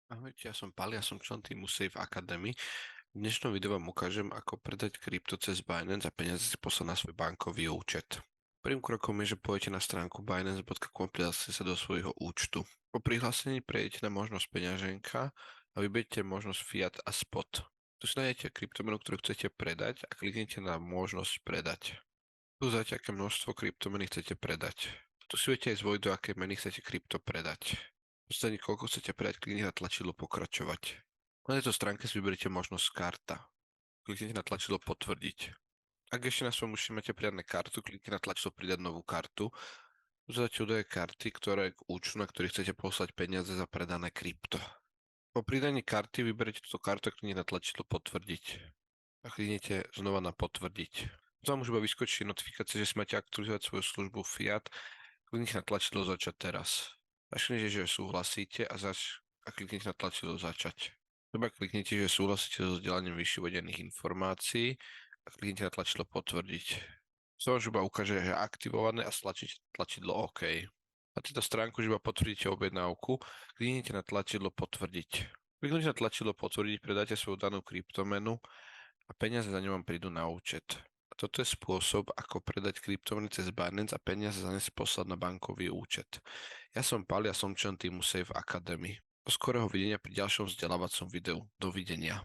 Ahojte, ja som Pali, ja som člen týmu Safe Academy. V dnešnom videu vám ukážem, ako predať krypto cez Binance a peniaze si poslať na svoj bankový účet. Prvým krokom je, že pôjdete na stránku binance.com a prihlásite sa do svojho účtu. Po prihlásení prejdete na možnosť peňaženka a vyberiete možnosť Fiat a Spot. Tu si nájdete kryptomenu, ktorú chcete predať a kliknite na možnosť predať. Tu zatiaľ, aké množstvo kryptomeny chcete predať. Tu si viete aj zvoliť, do akej meny chcete krypto predať. Postaviť, koľko chcete predať, kliknite na tlačidlo pokračovať. Na tejto stránke si vyberiete možnosť karta. Kliknite na tlačidlo potvrdiť. Ak ešte na svojom účte máte pridané kartu, kliknite na tlačidlo pridať novú kartu. Zadáte údaje karty, ktoré k účtu, na ktorý chcete poslať peniaze za predané krypto. Po pridaní karty vyberete túto kartu a kliknite na tlačidlo potvrdiť. A kliknite znova na potvrdiť. Tu vám už iba vyskočí notifikácia, že si máte aktualizovať svoju službu Fiat. Kliknite na tlačidlo začať teraz. Začnite, že súhlasíte a kliknite na tlačidlo začať. Iba kliknite, že súhlasíte so vzdelaním vyššie uvedených informácií a kliknite na tlačidlo potvrdiť. To vám už iba ukáže, že je aktivované a stlačíte tlačidlo OK. Na tejto stránku už iba potvrdíte objednávku, kliknite na tlačidlo potvrdiť. Kliknite na tlačidlo potvrdiť, predáte svoju danú kryptomenu a peniaze za ňu vám prídu na účet. A toto je spôsob, ako predať kryptomeny cez Binance a peniaze za ne si poslať na bankový účet. Ja som Pali a som člen týmu Safe Academy. Do skorého videnia pri ďalšom vzdelávacom videu. Dovidenia.